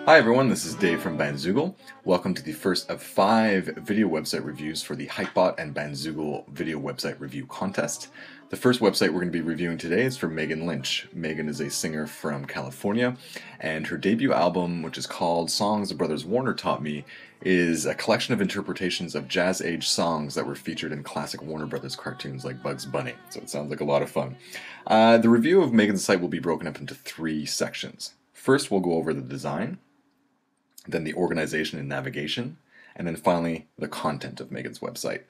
Hi everyone, this is Dave from Bandzoogle. Welcome to the first of 5 video website reviews for the Hypebot and Bandzoogle video website review contest. The first website we're going to be reviewing today is for Lynch. Megan is a singer from California, and her debut album, which is called Songs the Brothers Warner Taught Me, is a collection of interpretations of jazz-age songs that were featured in classic Warner Brothers cartoons like Bugs Bunny, so it sounds like a lot of fun. The review of Megan's site will be broken up into 3 sections. First, we'll go over the design, then the organization and navigation, and then finally the content of Megan's website.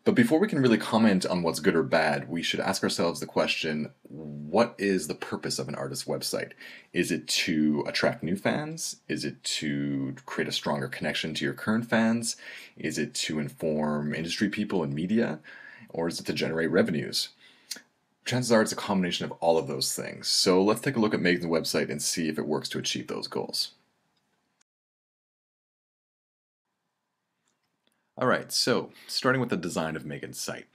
But before we can really comment on what's good or bad, we should ask ourselves the question, what is the purpose of an artist's website? Is it to attract new fans? Is it to create a stronger connection to your current fans? Is it to inform industry people and media? Or is it to generate revenues? Chances are it's a combination of all of those things. So let's take a look at Megan's website and see if it works to achieve those goals. Alright, so starting with the design of Megan's site.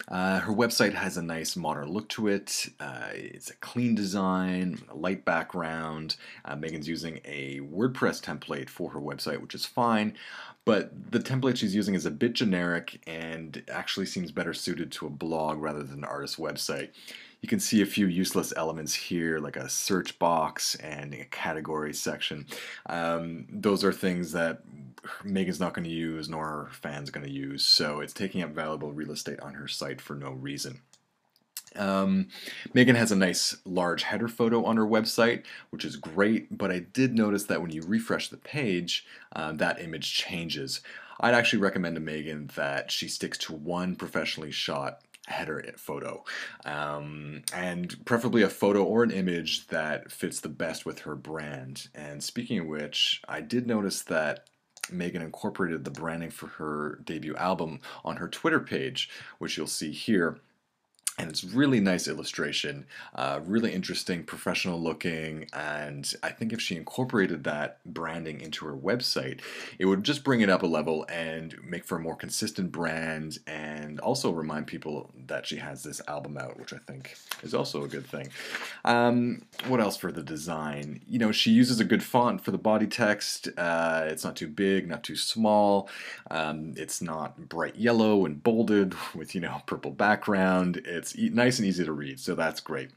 Her website has a nice modern look to it. It's a clean design, a light background. Megan's using a WordPress template for her website, which is fine, but the template she's using is a bit generic and actually seems better suited to a blog rather than an artist's website. You can see a few useless elements here, like a search box and a category section. Those are things that Megan's not going to use, nor are her fans going to use, so it's taking up valuable real estate on her site for no reason. Megan has a nice large header photo on her website, which is great, but I did notice that when you refresh the page, that image changes. I'd actually recommend to Megan that she sticks to one professionally shot header photo, and preferably a photo or an image that fits the best with her brand. And speaking of which, I did notice that Megan incorporated the branding for her debut album on her Twitter page, which you'll see here. And it's really nice illustration, really interesting, professional looking, and I think if she incorporated that branding into her website, it would just bring it up a level and make for a more consistent brand, and also remind people that she has this album out, which I think is also a good thing. What else for the design? You know, she uses a good font for the body text. It's not too big, not too small. It's not bright yellow and bolded with, purple background. It's nice and easy to read, so that's great.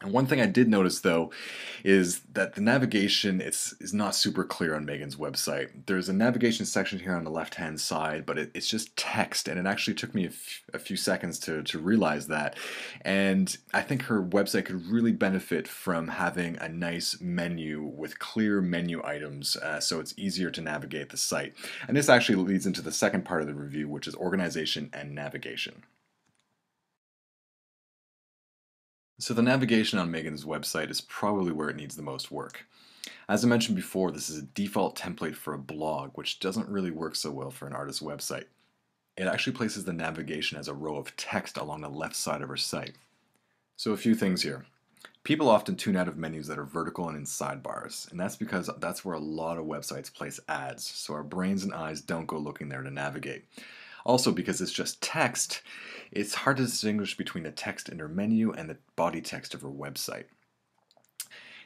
And one thing I did notice, though, is that the navigation is not super clear on Megan's website. There's a navigation section here on the left-hand side, but it's just text, and it actually took me a few seconds to realize that. And I think her website could really benefit from having a nice menu with clear menu items, so it's easier to navigate the site. And this actually leads into the second part of the review, which is organization and navigation. So the navigation on Megan's website is probably where it needs the most work. As I mentioned before, this is a default template for a blog, which doesn't really work so well for an artist's website. It actually places the navigation as a row of text along the left side of her site. So a few things here. People often tune out of menus that are vertical and in sidebars, and that's because that's where a lot of websites place ads, so our brains and eyes don't go looking there to navigate. Also, because it's just text, it's hard to distinguish between the text in her menu and the body text of her website.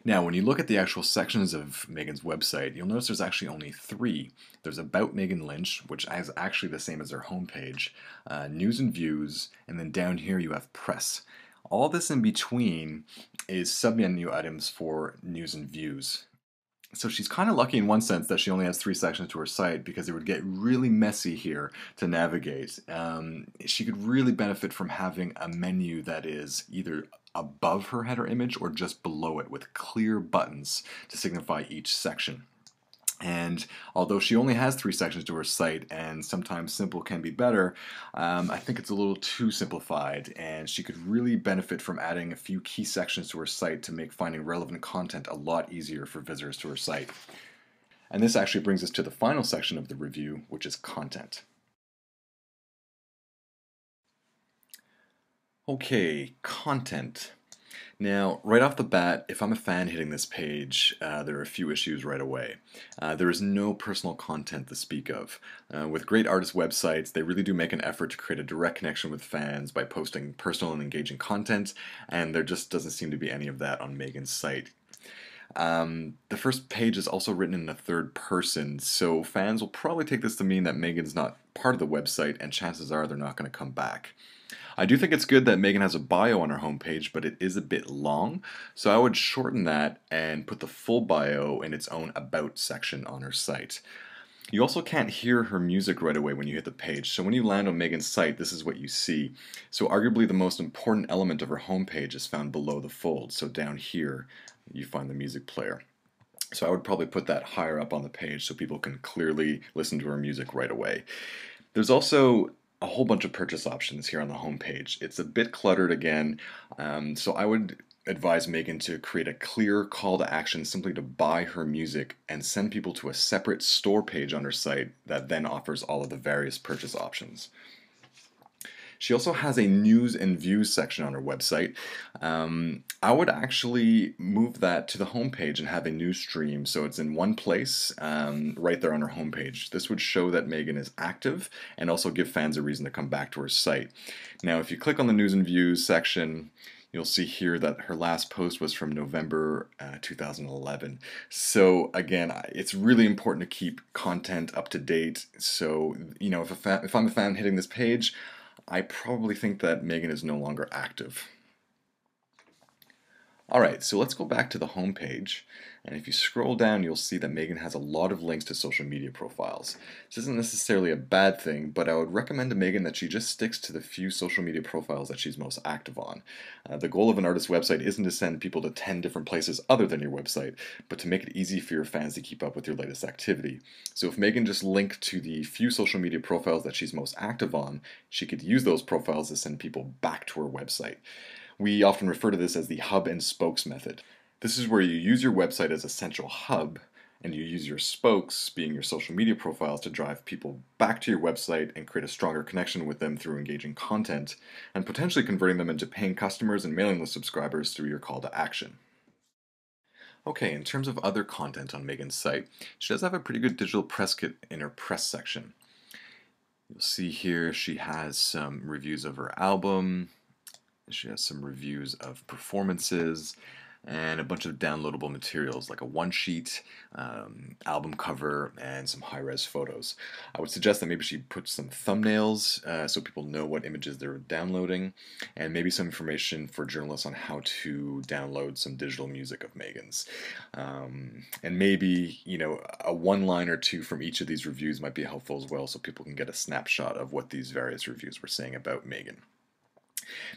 Now, when you look at the actual sections of Megan's website, you'll notice there's actually only 3. There's About Megan Lynch, which is actually the same as her homepage, News and Views, and then down here you have Press. All this in between is submenu items for News and Views. So she's kind of lucky in one sense that she only has 3 sections to her site, because it would get really messy here to navigate. She could really benefit from having a menu that is either above her header image or just below it, with clear buttons to signify each section. And although she only has 3 sections to her site, and sometimes simple can be better, I think it's a little too simplified, and she could really benefit from adding a few key sections to her site to make finding relevant content a lot easier for visitors to her site. And this actually brings us to the final section of the review, which is content. Okay, content. Now, right off the bat, if I'm a fan hitting this page, there are a few issues right away. There is no personal content to speak of. With great artist websites, they really do make an effort to create a direct connection with fans by posting personal and engaging content, and there just doesn't seem to be any of that on Megan's site. The first page is also written in the third person, so fans will probably take this to mean that Megan's not part of the website, and chances are they're not going to come back. I do think it's good that Megan has a bio on her homepage, but it is a bit long, so I would shorten that and put the full bio in its own About section on her site. You also can't hear her music right away when you hit the page, so when you land on Megan's site, this is what you see. So arguably the most important element of her homepage is found below the fold, so down here you find the music player. So I would probably put that higher up on the page so people can clearly listen to her music right away. There's also a whole bunch of purchase options here on the homepage. It's a bit cluttered again, so I would advise Megan to create a clear call to action simply to buy her music and send people to a separate store page on her site that then offers all of the various purchase options. She also has a news and views section on her website. I would actually move that to the homepage and have a news stream so it's in one place right there on her homepage. This would show that Megan is active and also give fans a reason to come back to her site. Now, if you click on the news and views section, you'll see here that her last post was from November 2011. So again, it's really important to keep content up to date. So, you know, if I'm a fan hitting this page, I probably think that Megan is no longer active. Alright, so let's go back to the home page, and if you scroll down you'll see that Megan has a lot of links to social media profiles. This isn't necessarily a bad thing, but I would recommend to Megan that she just sticks to the few social media profiles that she's most active on. The goal of an artist's website isn't to send people to 10 different places other than your website, but to make it easy for your fans to keep up with your latest activity. So if Megan just linked to the few social media profiles that she's most active on, she could use those profiles to send people back to her website. We often refer to this as the hub and spokes method. This is where you use your website as a central hub, and you use your spokes, being your social media profiles, to drive people back to your website and create a stronger connection with them through engaging content, and potentially converting them into paying customers and mailing list subscribers through your call to action. Okay, in terms of other content on Megan's site, she does have a pretty good digital press kit in her press section. You'll see here she has some reviews of her album. She has some reviews of performances and a bunch of downloadable materials like a one-sheet, album cover, and some high-res photos. I would suggest that maybe she puts some thumbnails so people know what images they're downloading, and maybe some information for journalists on how to download some digital music of Megan's. And maybe, you know, a one-line or two from each of these reviews might be helpful as well so people can get a snapshot of what these various reviews were saying about Megan.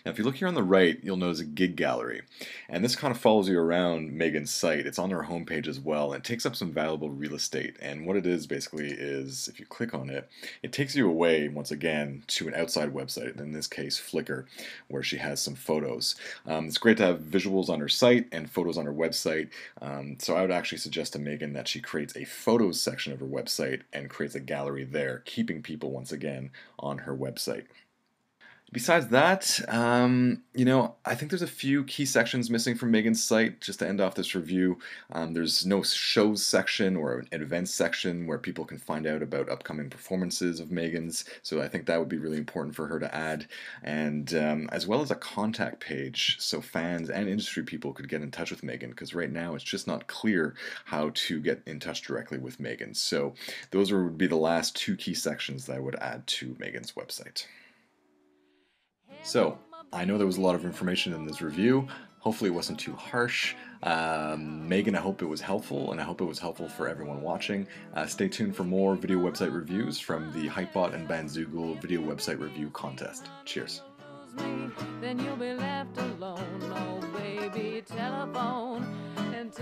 Now if you look here on the right, you'll notice a gig gallery, and this kind of follows you around Megan's site. It's on her homepage as well, and it takes up some valuable real estate, and what it is basically is, if you click on it, it takes you away, once again, to an outside website, in this case Flickr, where she has some photos. It's great to have visuals on her site and photos on her website, so I would actually suggest to Megan that she creates a photos section of her website and creates a gallery there, keeping people, once again, on her website. Besides that, you know, I think there's a few key sections missing from Megan's site. Just to end off this review, there's no shows section or an events section where people can find out about upcoming performances of Megan's, so I think that would be really important for her to add, and as well as a contact page so fans and industry people could get in touch with Megan, because right now it's just not clear how to get in touch directly with Megan. So those would be the last two key sections that I would add to Megan's website. So, I know there was a lot of information in this review. Hopefully it wasn't too harsh. Megan, I hope it was helpful, and I hope it was helpful for everyone watching. Stay tuned for more video website reviews from the Hypebot and Bandzoogle video website review contest. Cheers. Then you'll be left alone. Oh, baby, telephone and